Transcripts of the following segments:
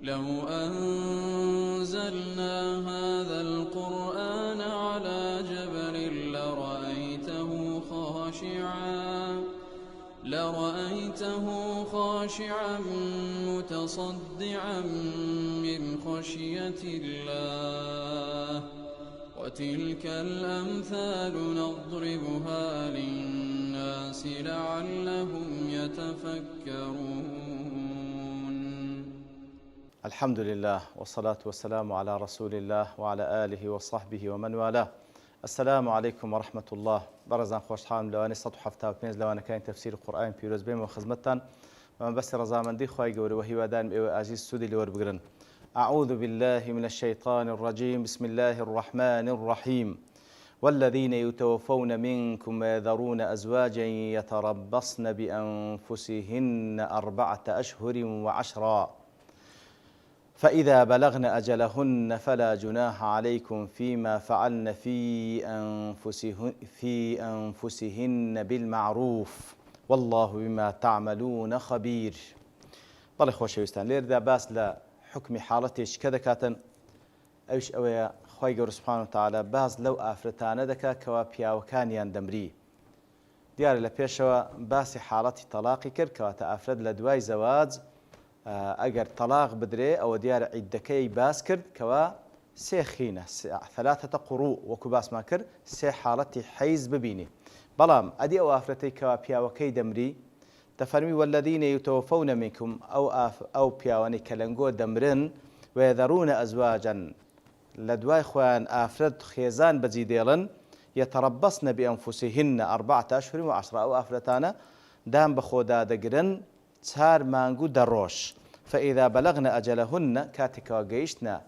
لو أنزلنا هذا القرآن على جبل لرأيته خاشعا متصدعا من خشية الله وتلك الأمثال نضربها للناس لعلهم يتفكرون. الحمد لله والصلاة والسلام على رسول الله وعلى آله وصحبه ومن والاه. السلام عليكم ورحمة الله. برزان خوشحال لواني 175 لواني كاين تفسير القرآن بيروز بين وخدمتان ومن بس رزامندي خواي قوري وهي ودان عزيز سودي لور بقرن. أعوذ بالله من الشيطان الرجيم. بسم الله الرحمن الرحيم. والذين يتوفون منكم ويذرون أزواجا يتربصن بأنفسهن 4 أشهر و10 فإذا بلغن أجلهن فلا جناح عليكم فيما فعلن في أنفسهن بالمعروف والله بما تعملون خبير. بەڵێ خۆشەویستان لێردا باس لە حکمی حاڵەتێکی کە دەکاتن ئەوش ئەوەیە خی گەورە سوبحانە وتعالە باس لەو ئافرەتانە دەکات کەوا پیاوەکانیان دەمری. دیارە لە پێشەوە باسی حاڵەتی تەلاقی کرد کەواتە ئافرەت لە دوای زەواج ئەگەر تەلاق بدرێ ئەوە دیارە عیدەکەی باس کرد کەوا 3 خینە 3 قوڕوع وەکو باسمان کرد 3 حاڵەتی حەیز ببینی. بەڵام ئەدی ئەو ئافرەتەی کەوا پیاوەکەی دەمری دەفەرمی والذین یتوفون منکم ئەو پیاوانەی کە لەنگۆ دەمرن ويذرون ئەزواجا لە دوای خۆیان ئافرەت خێزان بەجی دێڵن يتربصن بأنفسهن 4 أشهر و10 ئەو ئافرەتانە دام بە خۆدا دەگرن 4 مانگ و 10 ڕۆژ. فإذا بلغن أجلهن كاتكوا جيشنا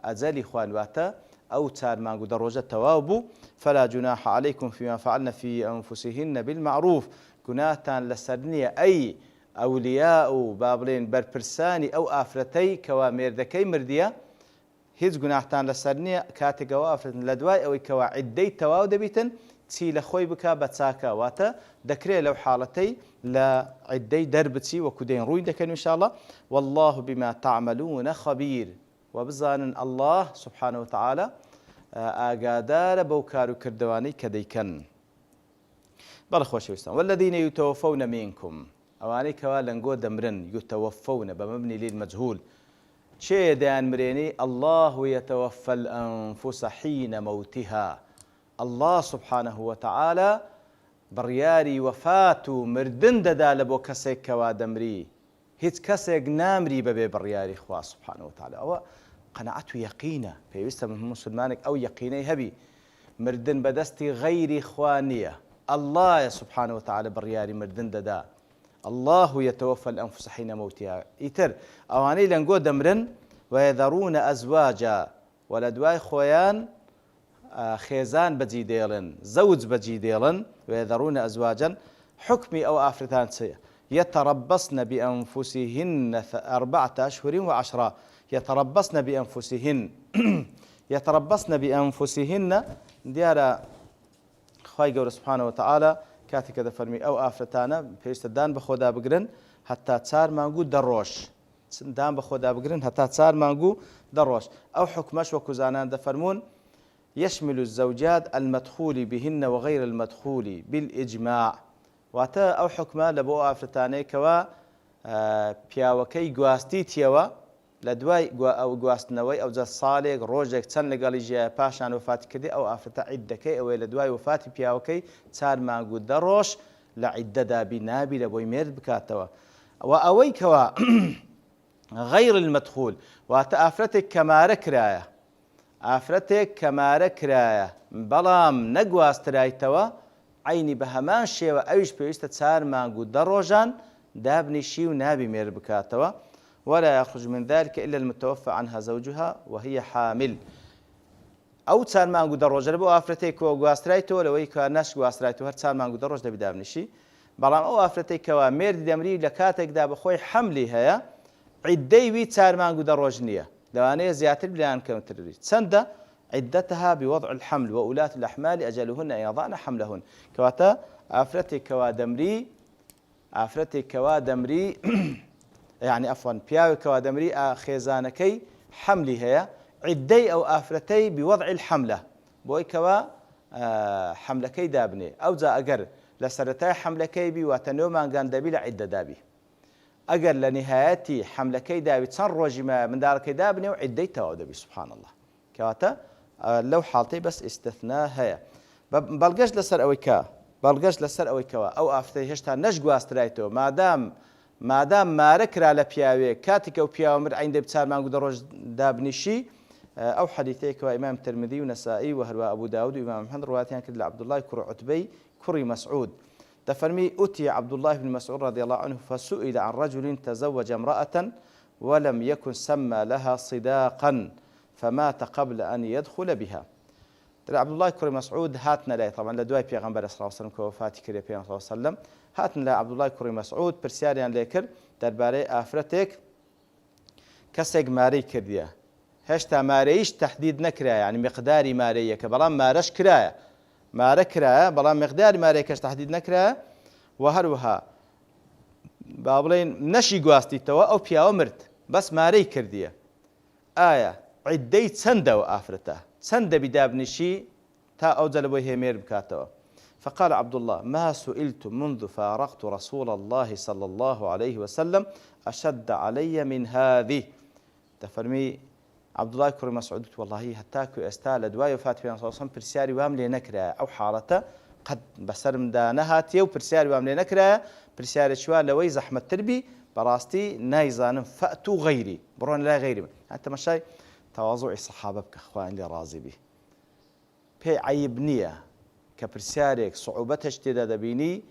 أجلي خوانواتا أو 4 مانگ و 10 ڕۆژە تەواو بوو فلا جناح عليكم فيما فعلن في أنفسهن بالمعروف. گوناهتان لەسەر نییە ئەی ئەولیا و با بڵێن بەرپرسانی ئەو ئافرەتەی کەوا مێردەکەی مردیە هیچ گوناهتان لەسەر نییە کاتێکەوە ئافرەتن لە دوای ئەوەی کەوا عیدەی تەواو دەبیتن چی لە خۆی بکە بە چاکە واتە دەکرێت لەو حاڵەتەی لە عیدەی دەربچی وەکو دێن ڕووی دەکەن ئینشاءالله والله بما تعملون خبير. وبزانن الله سبحانه وتعالى ئاگادارە بەو کار و کردوانەی کە دەیکەن. بەڵێ خۆشەویستان والذین یتوفون منکم ئەوانەی کەوا لەنگۆ دەمرن یتوفون بە مەبنی للمەجهول چێ دەیانمرێنی الله يتوفى الأنفس حين موتها. الله سبحانه وتعالى بڕیاری وەفات و مردن دەدا لە بۆ کەسێک کەوا دەمری. هیچ کەسێک نامری بەبێ بڕیاری خوا سبحانه وتعالى. ئەوە قەنەعەت و یەقینە پێویستە مسلمانێک ئەو یەقینەی هەبی مردن بەدەستی غەیری خوا نییە. الله سبحانه وتعالى بڕیاری مردن دەدا. الله يتوفى الأنفس حين موتها. ئیتر ئەوانەی لەنگۆ دەمرن ويذرون أزواجا وە لە دوای خۆیان خێزان بەجی دێڵن زەوج بەجی دێڵن ويذرون أزواجا حکمی ئەو ئافرەتان چییە؟ يتربصن بأنفسهن 4 أشهر و10 يتربصن بأنفسهن يتربصن بأنفسهن دیارە خی گەورە سبحانه وتعالى کاتێککە دەفەرمی ئەو ئافرەتانە پێویستە دان بە خۆدا بگرن هەتا 4 مانگ و 10 ڕۆژ دان بە خۆدا بگرن هەتا 4 مانگ و 10 ڕۆژ. ئەو حکمەش وەکو زانان دەفەرمون يشمل الزوجات المدخول بهن وغير المدخول بالإجماع. واتە ئەو حکمە لە بۆ ئافرەتانەی کەوا پیاوەکەی گواستیتیەوە لە دوای ئەو گواستنەوەی ئەوجە ساڵێک ڕۆژێک چەند لەگەڵی ژیای پاشان وفاتی کردی ئەو ئافرەتە عیدەکەی ئەوەی لە دوای وفاتی پیاوەکەی 4 مانگ و 10 ڕۆژ لە عیدەدا بینابی لە بۆی مێرد بکاتەوە. و ئەوەی کەوا غەیر المەدخول واتە ئافرەتێک کەمارە کرایە ئافرەتێک کەمارە کرایە بەڵام نەگواسترایتەوە عینی بە هەمان شێوە ئەویش پێویستە 4 مانگ و 10 ڕۆژان دابنیشی و نابی مێرد بکاتەوە. ولا يخرج من ذلك إلا المتوفى عنها زوجها وهي حامل. ئەو 4 مانگ و 10 ڕۆژە بۆ ئافرەتەی کۆ گواسترایتەوە لەوەی کە نەش گواسترایتەوە هەر 4 مانگ و 10 ڕۆژ دەبی دابنیشی. بەڵام ئەو ئافرەتەی کەوا مێردی دەمری لە کاتێکدا بەخۆی حەملی هەیە عیدەی وی 4 مانگ و 10 ڕۆژ نییە لەوانەیە زیاتر بیان کەمتری چەندە عدتها بوضع الحمل وأولاة الأحمال أجلهن أن يضعن حملهن. كواتا ئافرەتێک کەوا دەمری يعني ئەفوان پیاوێکەوە دەمری خێزانەکەی حەملی هەیە عیددەی ئەو ئافرەتەی بوەضع الحەملە بۆی کەوە حەملەکەی دابنێ ئەوجا ئەگەر لە سەرەتای حەملەکەی بی واتە 9 مانگان دەبی لە عیددە دابی ئەگەر لە نهایەتی حەملەکەی داوی چەند ڕۆژی منداڵەکەی دابنێ و عیددەی تەواو دەبی سوبحان الله کەواتە لەو حاڵتەی بەس ئیستثنا هەیە بەڵگەشت لەسەر ئەوەی کەوە ئەو ئافرەتەی هێشتا نەشگواسترایتەوە مادام مارە کرا لە پیاوێ کاتێکە و پیاوە مر عیندە بچار مانگ و 10 ڕۆژ دابنیشی ئەو حەدیثەیەکەوە ئیمام ترمذی و نەسائی و هەروە ئەبوو داود و ئیمام محەممەد ڕواتیان کرد لە عەبدوڵڵای کوڕ عوتبەی کوڕی مەسعود دفرمي أتي عبد الله بن مسعود رضي الله عنه فسئل عن رجل تزوج امرأة ولم يكن سمى لها صداقا فمات قبل أن يدخل بها عبد الله كريم مسعود هاتنا لا طبعا لدواي بيغمبر صلى الله عليه وسلم كوفاتي كريم صلى الله عليه وسلم هاتنا لا عبد الله كريم مسعود برسياريان ليكر درباري آفرتك كسيق ماري كرديا هشتا ماريش تحديد نكرا يعني مقداري مارية كبلان مارش كرايا مارە کرایە بەڵام مقداری مارێکەش تهدید نەکرایە و هەروەها با بڵێن نەشی گواستیتەوە ئەو پیاوە مرد بەس مارەی کردیە ئایا عیددەی چەندە و ئافرەتە چەند دەبی دابنیشی تا ئەوجە لە بۆی هێمێر بکاتەوە فقال عبد الله ما سئلت منذ فارقت رسول الله صلى الله عليه وسلم أشد علي من هذه تفرمي عبد الله كريم مسعود والله هتاكو استا لدواي وفات في صلى الله برسياري وام لي نكرا او حالته قد بسرم دانهاتي وبرسياري وام لي نكرا برسياري شوا لوي زحمه تربي براستي نايزان فاتو غيري برون لا غيري انت مشاي تواضع الصحابه بك اخوان اللي راضي به بي عيبنيه كبرسياريك صعوبتش تدابيني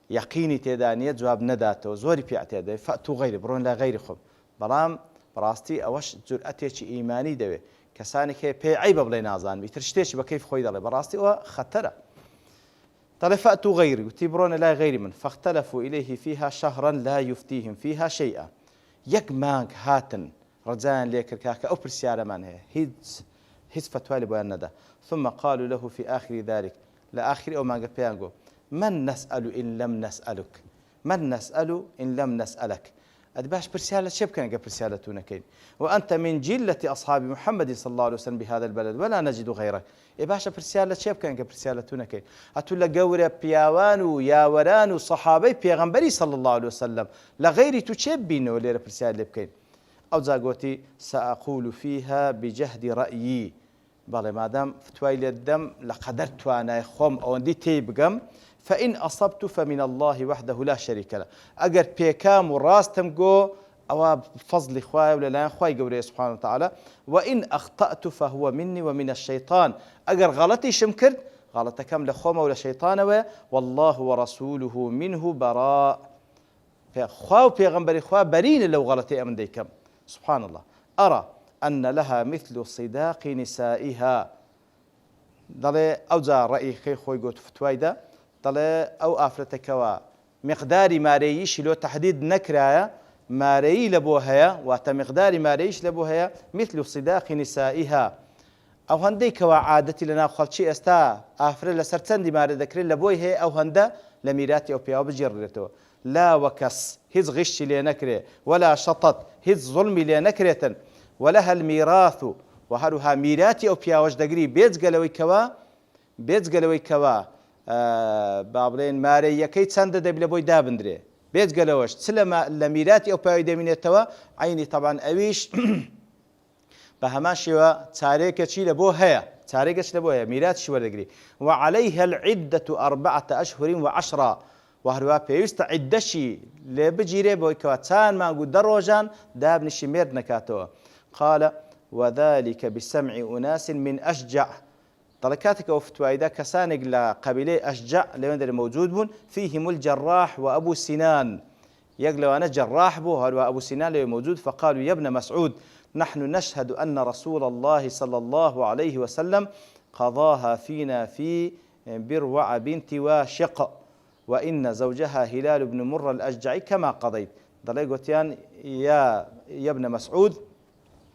يقيني تدانيه جواب نداته زوري في اعتياد فاتو غيري برون لا غيري خب برام ڕاستی ئەوەش جورئەتێکی ئیمانی دەوێت کەسانێک هەیە پێی عیبە بڵێ نازانبی تر شتێکی بە کەیف خۆی دەڵێ بەڕاستی ئەوە خەتەرە دەڵێ فەئتوا غەیری وتی بڕۆنە لای غەیری من فاختلفوا إليه فيها شهرا لا يفتيهم فيها شيئا یەک مانگ هاتن ڕجایان لێ کرد کاکە ئەو پرسیارەمان هەیە هیچ فتوای لە بۆیان نەدا ثم قالوا له في آخر ذلك لە آخری ئەو مانگە پێیان گۆ من نسأل إن لم نسألك من نسأل إن لم نسألك باش برسالة شبكنا برسالة كين وأنت من جلة أصحاب محمد صلى الله عليه وسلم بهذا البلد ولا نجد غيرك باشا برسالة شبكنا برسالة كين أتولى قورة بياوان ياوران صحابي بيغمبري صلى الله عليه وسلم لغير تشبين ولا برسالة بكين أو زاقوتي سأقول فيها بجهد رأيي بالي مادام فتويل الدم لقدرت أنا خوم أو دي تيبقم فإن أصبت فمن الله وحده لا شريك له أجر بيكام وراستم جو أو فضل خواي ولا لا خواي قوري سبحانه وتعالى وإن أخطأت فهو مني ومن الشيطان أجر غلطي شمكرت غلطة كم لخومة ولا شيطان والله ورسوله منه براء خواو بيغمبري خوا برين لو غلطي أمن ديكم سبحان الله أرى أن لها مثل صداق نسائها ضلي أوزا رأي خي خوي قوت فتوايدا ضلي أو آفرتكوا مقداري ماريش لو تحديد نكرايا ماري لبوهيا واتا مقداري ماريش لبوهيا مثل صداق نسائها أو هندي كوا عادتي لنا خلشي استا آفر لسرتندي ماري ذكرين لبويه أو هندا لميراتي أو بياو بجررتو لا وكس هز غش لنكره ولا شطط هز ظلم لنكرة ولها الميراث وهروها ميراتي أو بياوش دقري بيت قلوي كوا بابلين ماري يكي تسند دبل بوي دابندري بيت قلوش سلما لميراتي أو بياوي دمينتوا عيني طبعا أويش بهمان شوا تاريكة شي لبو هيا ميرات شوا دقري وعليها العدة 4 أشهر و10 وهروها بيوست عدشي لبجيري بوي كواتان ما نقول دروجان دابنشي ميرد نكاتوا قال وذلك بسمع أناس من أشجع طلقاتك وفتوى إذا كسانق لقبيلة أشجع لمن موجود بون فيهم الجراح وأبو سنان يقلوا أنا جراح بو هو أبو سنان اللي موجود فقالوا يا ابن مسعود نحن نشهد أن رسول الله صلى الله عليه وسلم قضاها فينا في بروع بنت واشق وإن زوجها هلال بن مر الأشجعي كما قضيت ضليقوتيان يا ابن مسعود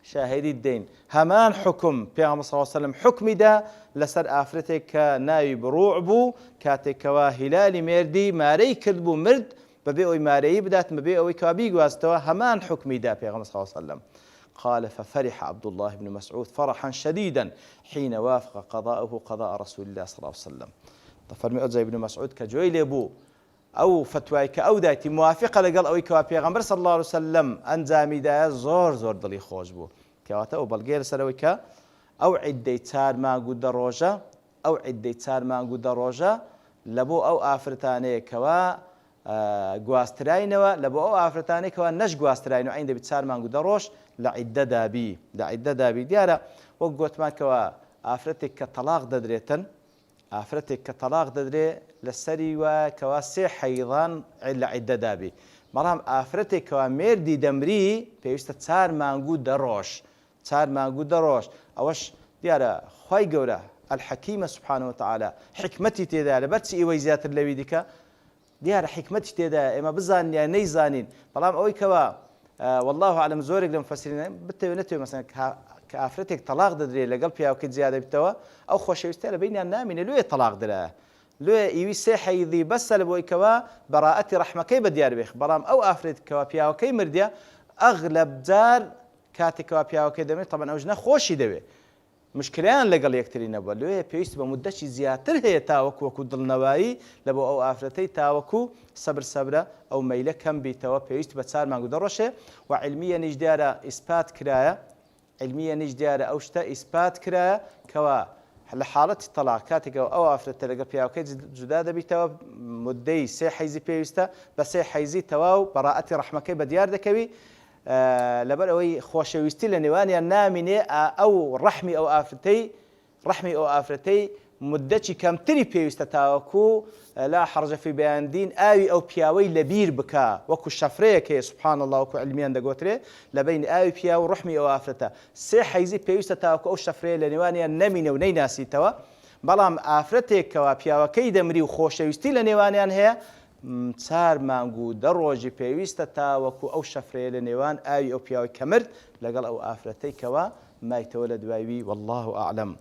شاهدي الدين همان حكم بيغمبر صلى الله عليه وسلم حكم دا لسر آفرتك نايب روعبو كاتك وهلال ميردي ماري كذبو مرد بەبێ ئەوەی مارەیی بدات بەبێ ئەوەی کەوا بیگواستەوە هەمان حکمی دا پێغەمبەر صلی الله عليه وسلم. قال ففرح عبد الله بن مسعود فرحا شديدا حين وافق قضاءه قضاء رسول الله صلى الله عليه وسلم. فرمي أوزا ابن مسعود كجوي لبو أو فتواي كأو دايتي موافقة لقل أو كوا بيغمبر صلى الله عليه وسلم أنزامي دا زور دلي خوش بو كواتا أو بلغير سرويكا أو عدي تار ما قد روجا أو عدي تار ما قد روجا لبو أو آفرتاني كوا گواستراینەوە لە بۆ ئەو ئافرەتانێکەوە نەش گواستراین و عین دەبێت چارمان گودە ڕۆژ لە عیددە دابی دیارە وەک گوتمانکەوە ئافرەتێک کە تەلاق دەدرێتن ئافرەتێک کە تەلاق دەدرێت لەسەری وە کەوا سێ حەیضان لە عیددە دابی بەڵام ئافرەتێکەوە مێردی دەمری پێویستە چار مانگوو دە ڕۆژ ئەوەش دیارە خوای گەورە الحەکیمە سوبحانەهو وتەعالا حکمەتی تێدا لەبەرچی ئێوەی زیاتر لەوی دیکە دیارە حکمەتی تێدا ئێمە بزانین یا نەیزانین بەڵام ئەوەی کەوە والله عالم زۆرێک لە مفەسرین بتەوێت نەتوێت مەسەن کە ئافرەتێک تەلاق دەدرێت لەگەڵ پیاوەکەی زیادە بێتەوە ئەو خۆشەویستە لە بینیان نامینە لێ تەلاق درایە لێ ئیوی سێ حەیضی بەسە لە بۆی کەوە بەڕائەتی ڕەحمەکەی بەدیار بێخ بەڵام ئەو ئافرەتێکەوە پیاوەکەی مردیە ئەغلب جار کاتێکەوە پیاوەکەی دەمێت تەبەن ئەوژ نەخۆشی دەوێت مشکلیان لەگەڵ یەکتری نەبووە لێ پێویست بە مودەتی زیاتر هەیە تاوەکو دڵنەوایی لە بۆ ئەو ئافرەتەی تاوەکو سەبرە ئەو مەیلە کەم بیتەوە پێویست بە 4 مانگ دەڕۆژێ و علمیە نیش دیارە ئیسپات کرایە ئەو شتە ئیسپات کرایە کەوا لە حاڵەتی تەلاق کاتێکەوە ئەو ئافرەتە لەگەڵ پیاوەکەی جودا دەبیتەوە مدەی 3 حەیزی پێویستە بە 3 حەیزی تەواو بەڕائەتی ڕەحمەکەی بەدیار دەکەوی لەبەر ئەوەی خۆشەویستی لە نێوانیان نامینێ ئەو ڕەحمی ئەو ئافرەتەی مدەتی کەمتری پێویستە تاوەکو لا حرج فی بەیاندین ئاوی ئەو پیاوەی لەبیر بکە وەکو شەفرەیەک هەیە سوبحان الله وەکو علمیان دەگوترێ لە بین ئاوی پیا و ڕەحمی ئەو ئافرەتە 3 حەیزی پێویستە تاوەکو ئەو شەفرەیە لە نێوانیان نەمینە و نەیناسیتەوە بەڵام ئافرەتێکەوە پیاوەکەی دەمری و خۆشەویستی لە نێوانیان هەیە 4 مانگ و 10 ڕۆژی پێویستە تاوەکو ئەو شەفرەیە لە نێوان ئاوی ئەو پیاوەی کە مرد لەگەڵ ئەو ئافرەتەی کەوە مایتەوە لە دوایوی والله ئەعلەم.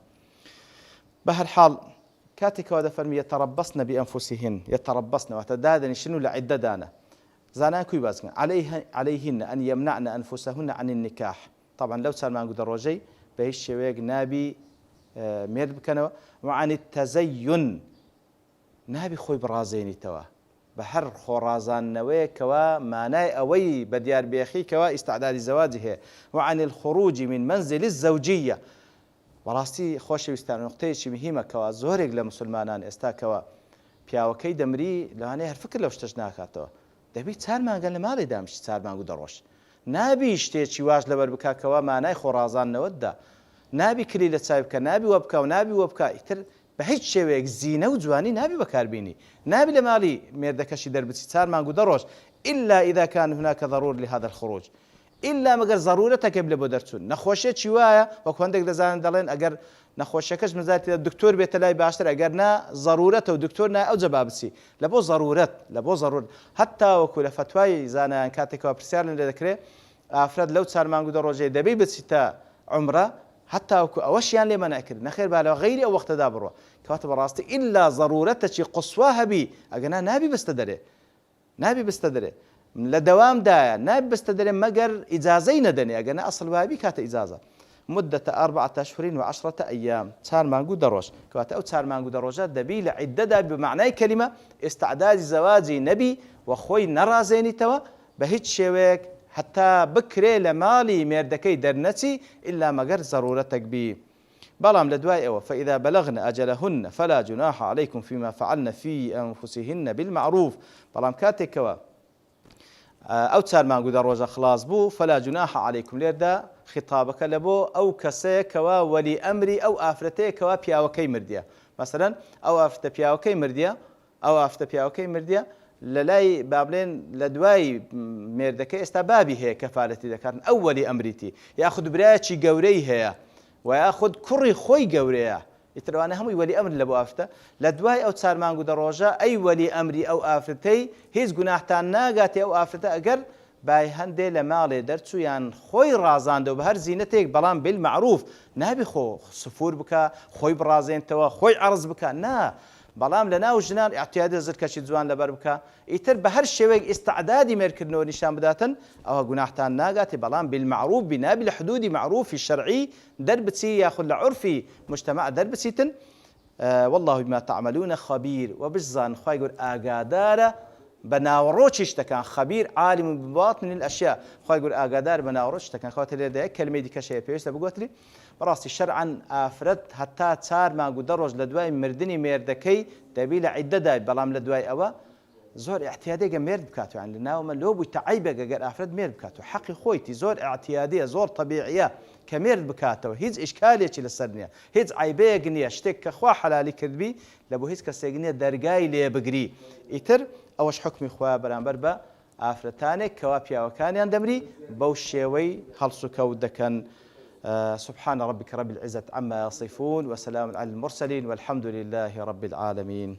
بە هەر حاڵ کاتێکەوە دەفەرمی یەتەڕەبەسنە بئەنفوسیهن یەتەڕەبەسنەوە تە دادەنیشن و لە عیددەدانە زانان کوی بازکەن عەلەیهن ئەن یەمنەعنە ئەنفوسەهن عن النکاح طبعا لەو 4 مانگ و 10 ڕۆژەی بە هیچ شێوەیەک نابی مێرد بکەنەوە وعن التەزەیون نابی خۆی بڕازێنیتەوە بە هەر خۆڕازانەوەیەکەوە مانای ئەوەی بە دیاربێخیکەوە ئیستعدادی زەواجی هەیە وعن الخروج من منزل الزەوجیە بەڕاستی خۆشەویستان نقطەیەکی مهمەکەوە زۆرێک لە مسلمانان ئێستاکەوە پیاوەکەی دەمری لەوانەیە هەر فکر لەو شتەش ناکاتەوە دەبی 4 مانگە لە ماڵی دامشی 4 مانگ و 10 ڕۆژ نابی شتێکی واش لەبەر بکاکەوە مانای خۆڕازانەوەتدا نابی کلی لە چای بکە نابی وە بکە و نابی وە بکە ئیتر بە هیچ شێوەیەک زینە و جوانی نابی بەکاربینی نابی لە ماڵی مێردەکەشی دەربچی 4 مانگ و 10 ڕۆژ إلا إذا كان هناك ضرورة لهذا الخروج إلا مەگەر ضرورەتە لە بۆ دەرچوون نەخۆشیێکی وایە وەکو هەندێک دەزانن دەڵێن ئەگەر نەخۆشیەکەش مزاتی دکتۆر بێتە لای باشتر ئەگەر نا ضرورەتە و دکتۆر نا ئەو جەبا بچی لە بۆ ضرورەت هەتا وەکو لە فتوای زانایان کاتێکەوە پرسیارن لێ دەکرێت ئافرەت لەو 4 مانگ و 10 ڕۆژەی دەبێ بچیتە عومرە هەتا وەکو ئەوەشیان لێ مەنع کرد نەخێر با لەوە غەیری ئەو وەختەدا بڕۆ کەواتە بەڕاستی ئیلا ضرورەتێکی قوسوا هەبی ئەگەنا نابی بستە دەرێ لە دەوامدایە نابی بستە دەرێ مەگەر ئیجازەی نەدەنێ ئەگەنا ئەسڵ وابی کاتە ئیجازە مدة 4 أشهر و10 أيام 4 مانگ و 10 ڕۆژ کەواتە ئەو 4 مانگ و 10 ڕۆژە دەبی لە عیددەدا بمعنای کەلیمە ئێستعدادی زەواجی نەبی و خۆی نەڕازێنیتەوە بە هیچ شێوەیەک حتى بکرێ لە ماڵی مێردەکەی دەرنەچی إلا مەگەر ضرورەتێک بی بەڵام لە دوای ئەوە فإذا بلغن أجلهن فلا جناح عليكم فيما فعلن في أنفسهن بالمعروف بەڵام کاتێکەوە ئەو 4 مانگ و 10 ڕۆژە خلاص بوو فلا جناح عليكم لێردا خطابەکە لە بۆ ئەو کەسەیەکەوە وەلی ئەمری ئەو ئافرەتەیەکەوە پیاوەکەی مردیە مەسەلەن ئەو ئافرەتە پیاوەکەی مردیە لە لای بابلێن لە دوای مێردەکە ئێستا بابی هەیە کەفالەتی دەکاتن ئەو وەلی ئەمریتی یاخود برایەکی گەورەی هەیە و یاخود کوڕی خۆی گەورەیە ئیتروانە هەمووی وەلی ئەمر لە بۆ ئافرەتە لە دوای ئەو 4 مانگ و 10 ڕۆژە ئەی وەلی ئەمری ئەو ئافرەتەی هیچ گوناحتان ناگاتی ئەو ئافرەتە ئەگەر بای هەندێ لە ماڵێ دەرچوویان خۆی ڕازاندەوە بە هەر زینەتێک بەڵام بالمعروف نابی خۆ سفور بکە خۆی بڕازێنتەوە خۆی عەرز بکە نا بەڵام لە ناو ژنان احتیادی زرکەشی جوان لەبەر بکە ئیتر بە هەر شێوەیەک ئیستعدادی مێرکردنەوە نیشان بداتن ئەوە گوناحتان ناگاتی بەڵام بالمعروف بنابی لە حدودی معروفی شەرعی دەربچی یاخود لە عرفی مجتمع دەربچیتن والله بما تعملون خبير وبزان خوای گەور ئاگادارە بە ناوەڕۆکی شتەکان خەبیر عالم بباطن الأشياء خوای گەور ئاگادار بە ناوەڕۆ شتەکان خەواتە لێرەدا یەک کەلمەی دیکەشەیە پێویستە بگوتری بەڕاستی شەرعەن ئافرەت هەتا 4 مانگ و 10 ڕۆژ لە دوای مردنی مێردەکەی دەبی لە عیددەدا بەڵام لە دوای ئەوە زۆر احتیادێکە مێرد بکاتەوە یان لە ناومە لۆ بووی تەعیبێک ئەگەر ئافرەت مێرد بکاتەوە حەقی خۆیتی زۆر احتیادیە زۆر طەبیعیە کە مێرد بکاتەوە هیچ ئیشکالێکی لەسەر نییە هیچ عیبەیەک نییە شتێک کە خوا حەلالی کردبی لە بۆ هیچ کەسێک نییە دەرگای لێ بگری ئیتر ئەوەش حکمی خۆیان بەرامبەر بە ئافرەتانێک کەوا پیاوەکانیان دەمری بەو شێوەی هەڵس و کەوت دەکەن سبحان ربك رب العزة عما يصفون وسلام على المرسلين والحمد لله رب العالمين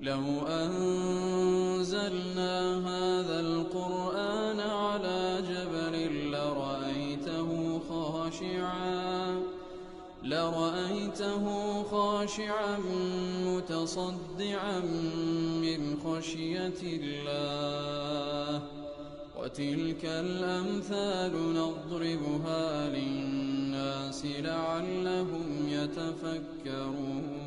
لو أنزلنا هذا القرآن على جبل لرأيته خاشعا متصدعا من خشية الله وتلك الأمثال نضربها للناس لعلهم يتفكرون